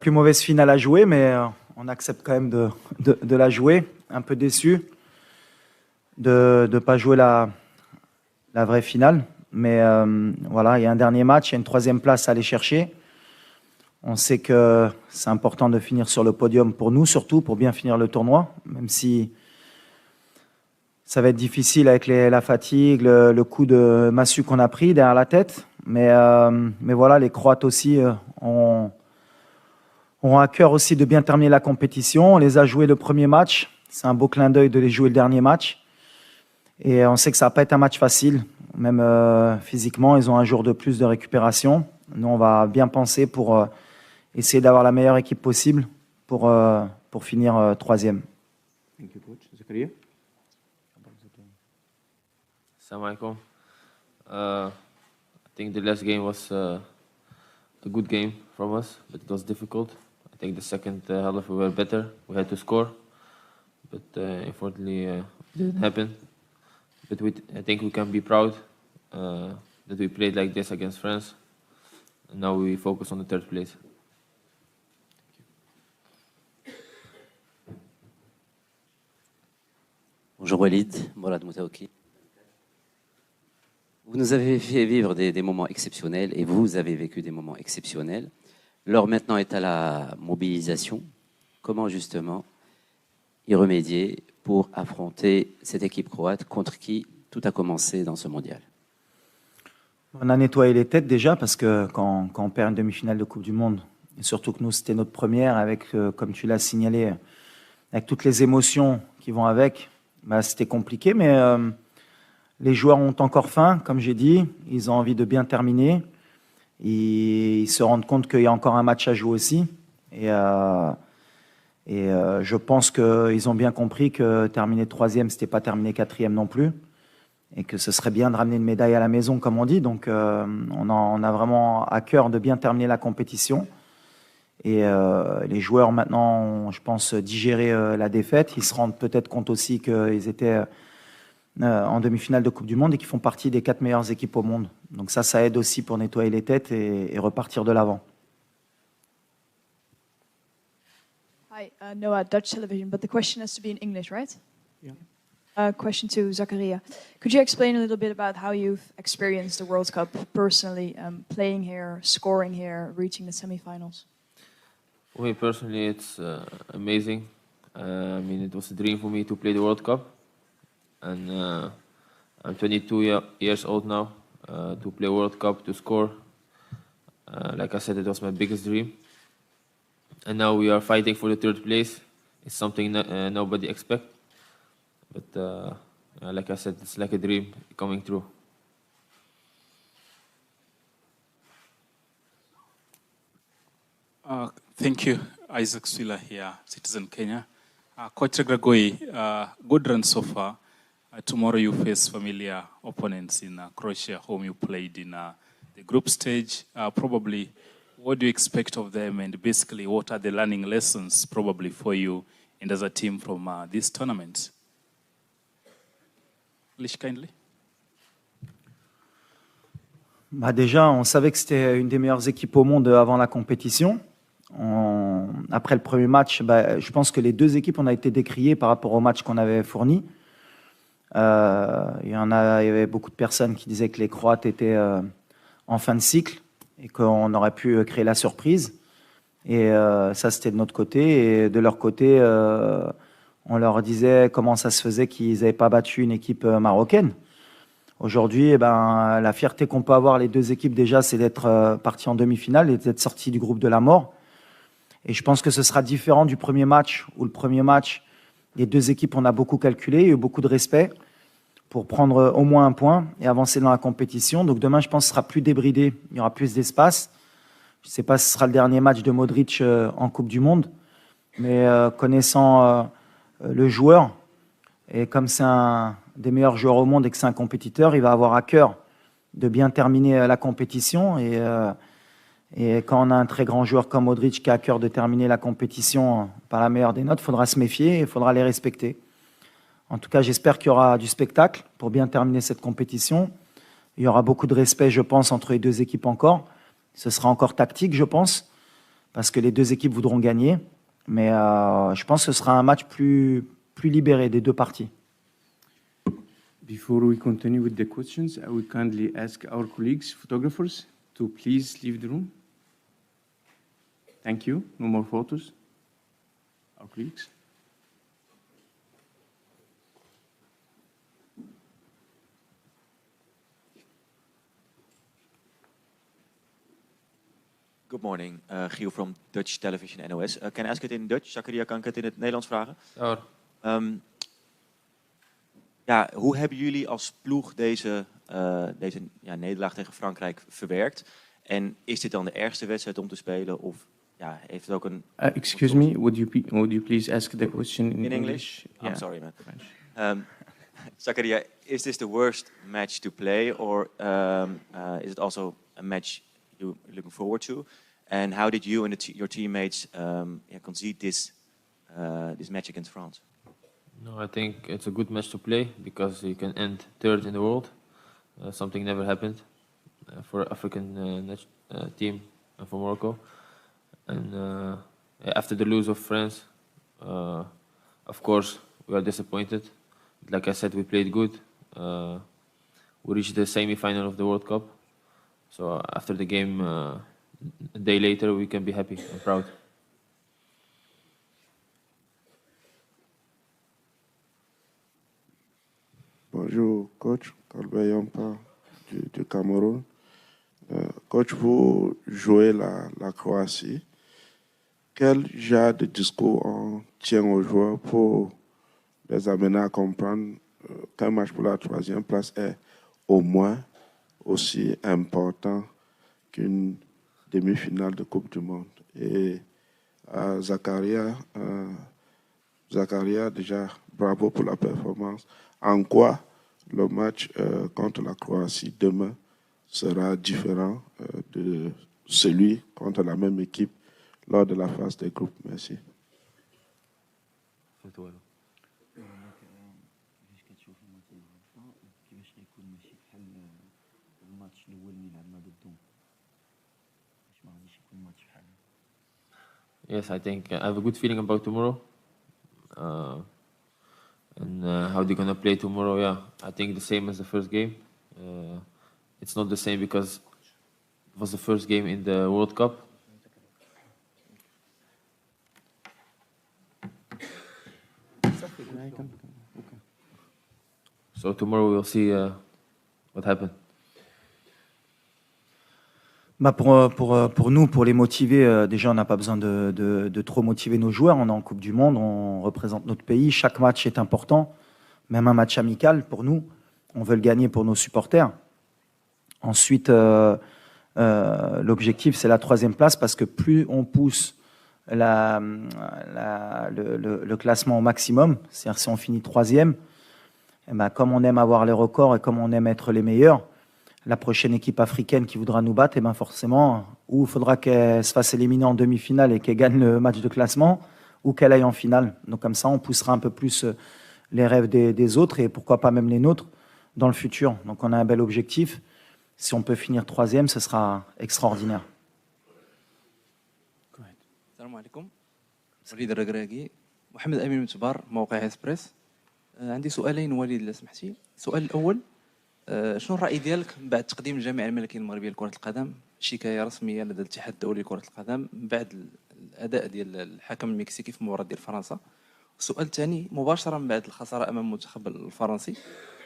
Plus mauvaise finale à jouer, mais on accepte quand même de la jouer. Un peu déçu de ne pas jouer la vraie finale. Mais voilà, il y a un dernier match, il y a une 3e place à aller chercher. On sait que c'est important de finir sur le podium pour nous, surtout pour bien finir le tournoi, même si ça va être difficile avec la fatigue, le coup de massue qu'on a pris derrière la tête. Mais voilà, les Croates aussi ont à cœur aussi de bien terminer la compétition. On les a joués le premier match. C'est un beau clin d'œil de les jouer le dernier match. Et on sait que ça va pas être un match facile. Même physiquement, ils ont un jour de plus de récupération. Nous, on va bien penser pour essayer d'avoir la meilleure équipe possible pour finir 3e. Thank you, coach. Zakaria? Assalamu alaikum. I think the last game was a good game from us, but it was difficult. I think the second half we were better. We had to score, but unfortunately it didn't happen. But I think we can be proud that we played like this against France. And now we focus on the 3rd place. Bonjour Walid, Mourad Moutaouki. Vous nous avez fait vivre des moments exceptionnels et vous avez vécu des moments exceptionnels. L'heure maintenant est à la mobilisation. Comment justement y remédier pour affronter cette équipe croate contre qui tout a commencé dans ce mondial? On a nettoyé les têtes déjà parce que quand on perd une demi-finale de Coupe du Monde, et surtout que nous c'était notre première avec, comme tu l'as signalé, avec toutes les émotions qui vont avec, c'était compliqué, mais les joueurs ont encore faim, comme j'ai dit, ils ont envie de bien terminer. Ils se rendent compte qu'il y a encore un match à jouer aussi. Et je pense qu'ils ont bien compris que terminer 3e, ce n'était pas terminer 4e non plus. Et que ce serait bien de ramener une médaille à la maison, comme on dit. Donc on a vraiment à cœur de bien terminer la compétition. Et les joueurs maintenant ont, je pense, digéré la défaite. Ils se rendent peut-être compte aussi qu'ils étaient en demi-finale de Coupe du Monde et qui font partie des 4 meilleures équipes au monde. Donc ça aide aussi pour nettoyer les têtes et repartir de l'avant. Hi, Noah, Dutch television, but the question has to be in English, right? Yeah. Question to Zakaria. Could you explain a little bit about how you've experienced the World Cup personally, playing here, scoring here, reaching the semi-finals? For me personally, it's amazing. I mean, it was a dream for me to play the World Cup. And I'm 22 years old now. To play World Cup, to score. Like I said, it was my biggest dream. And now we are fighting for the 3rd place. It's something nobody expects. But like I said, it's like a dream coming true. Thank you. Isaac Swila here, Citizen Kenya. Coach Regragoi, good run so far. Tomorrow you face familiar opponents in Croatia, whom you played in the group stage. Probably, what do you expect of them, and basically, what are the learning lessons probably for you and as a team from this tournament? English kindly. Déjà, on savait que c'était une des meilleures équipes au monde avant la compétition. Après le premier match, je pense que les 2 équipes, on a été décriées par rapport au match qu'on avait fourni. Il y avait beaucoup de personnes qui disaient que les Croates étaient en fin de cycle et qu'on aurait pu créer la surprise. Et ça, c'était de notre côté. Et de leur côté, on leur disait comment ça se faisait qu'ils n'avaient pas battu une équipe marocaine. Aujourd'hui, la fierté qu'on peut avoir les 2 équipes déjà, c'est d'être partis en demi-finale et d'être sortis du groupe de la mort. Et je pense que ce sera différent du premier match, où le premier match, les 2 équipes, on a beaucoup calculé, il y a eu beaucoup de respect pour prendre au moins un point et avancer dans la compétition. Donc demain, je pense que ce sera plus débridé, il y aura plus d'espace. Je ne sais pas si ce sera le dernier match de Modric en Coupe du Monde, mais connaissant le joueur, et comme c'est un des meilleurs joueurs au monde et que c'est un compétiteur, il va avoir à cœur de bien terminer la compétition. Et quand on a un très grand joueur comme Modric qui a à cœur de terminer la compétition par la meilleure des notes, il faudra se méfier et il faudra les respecter. En tout cas, j'espère qu'il y aura du spectacle pour bien terminer cette compétition. Il y aura beaucoup de respect, je pense, entre les 2 équipes encore. Ce sera encore tactique, je pense, parce que les deux équipes voudront gagner. Mais je pense que ce sera un match plus libéré des deux parties. Before we continue with the questions, I will kindly ask our colleagues, photographers, to please leave the room. Thank you. No more photos. Our colleagues. Good morning, Giel from Dutch Television NOS. Can I ask it in Dutch? Zakaria, kan ik het in het Nederlands vragen? Ja hoor. Ja, hoe hebben jullie als ploeg deze nederlaag tegen Frankrijk verwerkt? En is dit dan de ergste wedstrijd om te spelen? Of ja, heeft het ook een... Excuse me, would you please ask the question in English? Yeah. I'm sorry, man. Zakaria, is this the worst match to play? Or is it also a match you're looking forward to? And how did you and your teammates concede this match against France? No, I think it's a good match to play because you can end third in the world. Something never happened for African team and for Morocco. And after the lose of France, of course we are disappointed. But like I said, we played good. We reached the semi-final of the World Cup. So after the game, a day later, we can be happy and proud. Bonjour, coach. Kalbe Yampa du Cameroun. Coach, vous jouez la Croatie. Quel genre de discours on tient aux joueurs pour les amener à comprendre qu'un match pour la troisième place est au moins aussi important qu'une demi-finale de Coupe du Monde? Et Zakaria, déjà, bravo pour la performance. En quoi le match contre la Croatie demain sera différent de celui contre la même équipe lors de la phase des groupes? Merci. Yes, I think I have a good feeling about tomorrow. And how they're going to play tomorrow, yeah. I think the same as the first game. It's not the same because it was the first game in the World Cup. So tomorrow we'll see what happened. Bah pour nous, pour les motiver, déjà on n'a pas besoin de trop motiver nos joueurs. On est en Coupe du Monde, on représente notre pays. Chaque match est important, même un match amical pour nous. On veut le gagner pour nos supporters. Ensuite, l'objectif c'est la troisième place parce que plus on pousse le classement au maximum, c'est-à-dire si on finit troisième, et ben, comme on aime avoir les records et comme on aime être les meilleurs, la prochaine équipe africaine qui voudra nous battre, et ben forcément, ou il faudra qu'elle se fasse éliminer en demi-finale et qu'elle gagne le match de classement, ou qu'elle aille en finale. Donc comme ça, on poussera un peu plus les rêves des autres et pourquoi pas même les nôtres dans le futur. Donc on a un bel objectif. Si on peut finir troisième, ce sera extraordinaire. السلام عليكم. وليد الركراكي. محمد أمين من تبار موقع إسبريس. عندي سؤالين وليد إذا سمحتي. السؤال الأول، شنو الرأي ديالك بعد تقديم الجامعة الملكية المغربية لكرة القدم شكاية رسمية لدى الاتحاد الدولي لكرة القدم بعد الأداء ديال الحكم المكسيكي في مباراة ديال فرنسا؟ السؤال الثاني، مباشرة من بعد الخسارة أمام المنتخب الفرنسي،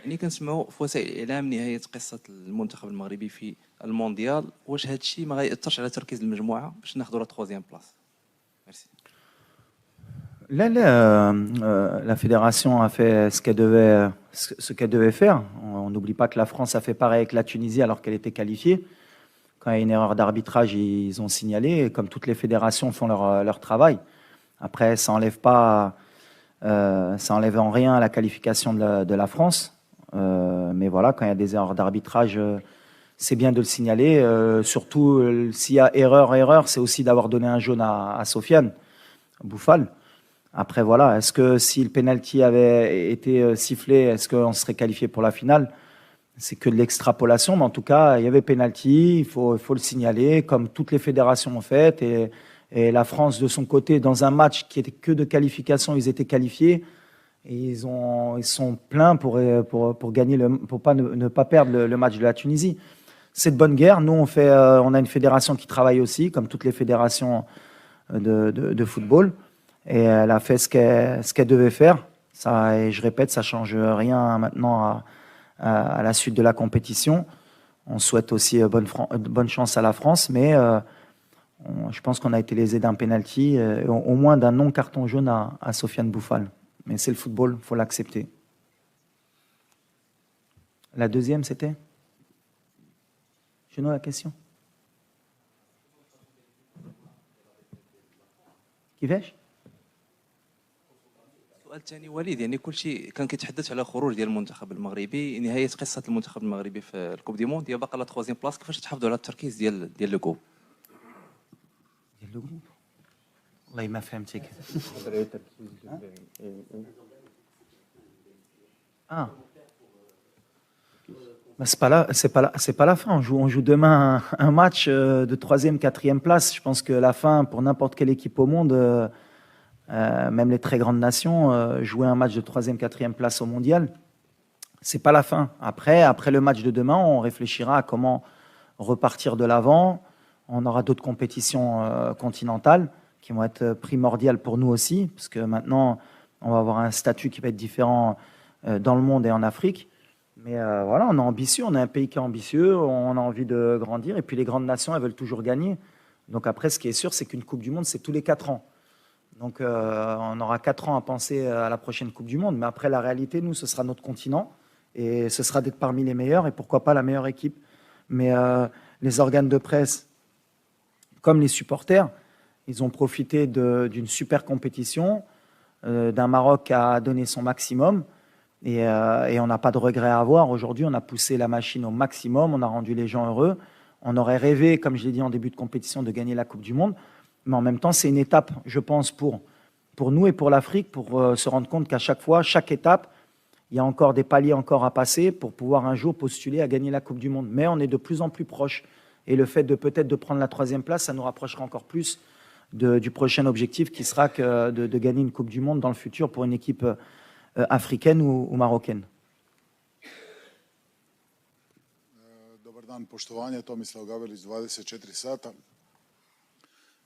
يعني كنسمعوا في وسائل الإعلام نهاية قصة المنتخب المغربي في المونديال، واش هذا الشيء ما غيأثرش على تركيز المجموعة باش ناخذوا لا تخوازيام بلاص؟ ميرسي. La fédération a fait ce qu'elle devait faire. On n'oublie pas que la France a fait pareil avec la Tunisie alors qu'elle était qualifiée. Quand il y a une erreur d'arbitrage, ils ont signalé, et comme toutes les fédérations font leur travail. Après, ça n'enlève en rien à la qualification de la France. Mais voilà, quand il y a des erreurs d'arbitrage, c'est bien de le signaler. Surtout, s'il y a erreur, c'est aussi d'avoir donné un jaune à Sofiane Bouffal. Après, voilà, est-ce que si le penalty avait été sifflé, est-ce qu'on serait qualifié pour la finale? C'est que de l'extrapolation, mais en tout cas, il y avait penalty, il faut le signaler, comme toutes les fédérations ont fait, et Et la France, de son côté, dans un match qui était que de qualification, ils étaient qualifiés. Et ils sont pleins pour gagner pour ne pas perdre le match de la Tunisie. C'est de bonne guerre. Nous, on a une fédération qui travaille aussi, comme toutes les fédérations de football. Et elle a fait ce qu'elle devait faire. Ça, et je répète, ça ne change rien maintenant à la suite de la compétition. On souhaite aussi bonne chance à la France, mais je pense qu'on a été lésé d'un penalty, au moins d'un non-carton jaune à Sofiane Bouffal. Mais c'est le football, il faut l'accepter. La deuxième, c'était Je la question. كيفاش؟ السؤال الثاني وليد، يعني كل شيء كان كيتحدث على خروج ديال المنتخب المغربي، نهايه قصه المنتخب المغربي في الكوب دي موند، هي باقا لا 3 بلاص. كيفاش تحافظوا على التركيز ديال لو جروب؟ ديال لو جروب والله ما فهمتك. Ah. Ben, c'est pas la fin. On joue demain un match de 3e, 4e place. Je pense que la fin, pour n'importe quelle équipe au monde, même les très grandes nations, jouer un match de 3e, 4e place au mondial, c'est pas la fin. Après le match de demain, on réfléchira à comment repartir de l'avant. On aura d'autres compétitions continentales qui vont être primordiales pour nous aussi, parce que maintenant, on va avoir un statut qui va être différent dans le monde et en Afrique. Mais voilà, on est ambitieux, on est un pays qui est ambitieux, on a envie de grandir, et puis les grandes nations, elles veulent toujours gagner. Donc après, ce qui est sûr, c'est qu'une Coupe du Monde, c'est tous les 4 ans. Donc on aura 4 ans à penser à la prochaine Coupe du Monde, mais après, la réalité, nous, ce sera notre continent, et ce sera d'être parmi les meilleurs, et pourquoi pas la meilleure équipe. Mais les organes de presse, comme les supporters, ils ont profité d'une super compétition, d'un Maroc qui a donné son maximum, et on n'a pas de regret à avoir. Aujourd'hui, on a poussé la machine au maximum, on a rendu les gens heureux. On aurait rêvé, comme je l'ai dit en début de compétition, de gagner la Coupe du Monde, mais en même temps, c'est une étape, je pense, pour nous et pour l'Afrique, pour se rendre compte qu'à chaque fois, chaque étape, il y a encore des paliers encore à passer pour pouvoir un jour postuler à gagner la Coupe du Monde. Mais on est de plus en plus proche. Et le fait de peut-être de prendre la 3e place, ça nous rapprochera encore plus du prochain objectif qui sera de gagner une Coupe du Monde dans le futur pour une équipe africaine ou marocaine. Dobar dan, poštovanje, Tomislav Gavelić, 24 sata.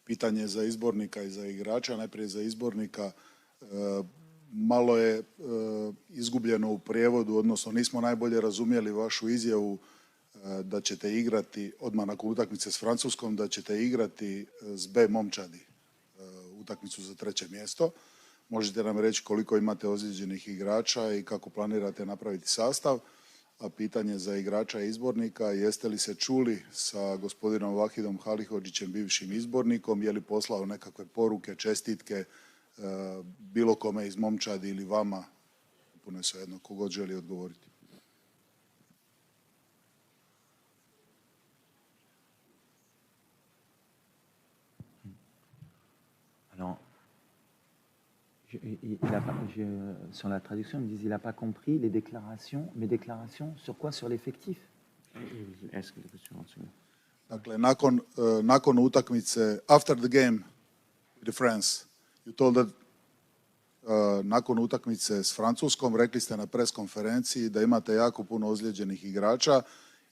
Pitanje za izbornika i za igrača. Najprije za izbornika. Malo je izgubljeno u prijevodu, odnosno nismo najbolje razumjeli vašu izjavu da ćete igrati odmah nakon utakmice s Francuskom, da ćete igrati s B momčadi utakmicu za 3. mjesto. Možete nam reći koliko imate ozlijeđenih igrača i kako planirate napraviti sastav? A pitanje za igrača i izbornika, jeste li se čuli sa gospodinom Vahidom Halihodžićem, bivšim izbornikom, je li poslao nekakve poruke, čestitke bilo kome iz momčadi ili vama? Puno je svejedno, kogod želi odgovoriti. Alors, sur la traduction, ils me disent qu'il n'a pas compris mes déclarations sur quoi? Sur l'effectif. Dakle, nakon utakmice, after the game with France, you told that nakon utakmice s Francuskom, rekli ste na pres konferenciji da imate jako puno ozlijeđenih igrača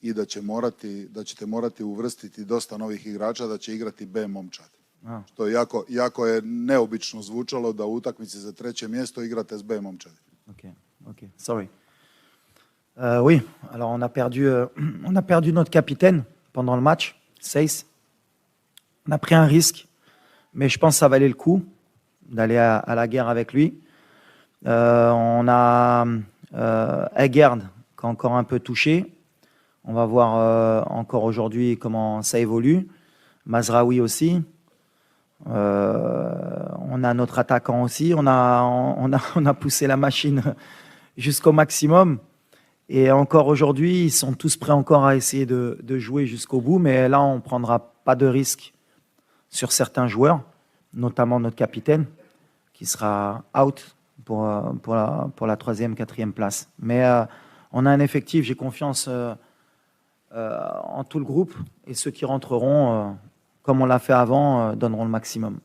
i da ćete morati uvrstiti dosta novih igrača, da će igrati B momčad. Što jako je neobično zvučalo da u utakmici za 3. mjesto igrate s B momčadi. Ok, sorry. Oui, alors on a perdu notre capitaine pendant le match, Seyss. On a pris un risque, mais je pense que ça valait le coup d'aller à la guerre avec lui. On a Egerd qui est encore un peu touché. On va voir encore aujourd'hui comment ça évolue. Mazraoui aussi. On a notre attaquant aussi. On a poussé la machine jusqu'au maximum. Et encore aujourd'hui, ils sont tous prêts encore à essayer de jouer jusqu'au bout. Mais là, on ne prendra pas de risque sur certains joueurs, notamment notre capitaine, qui sera out pour la 3e, 4e place. Mais on a un effectif, j'ai confiance en tout le groupe. Et ceux qui rentreront, comme on l'a fait avant, donneront le maximum.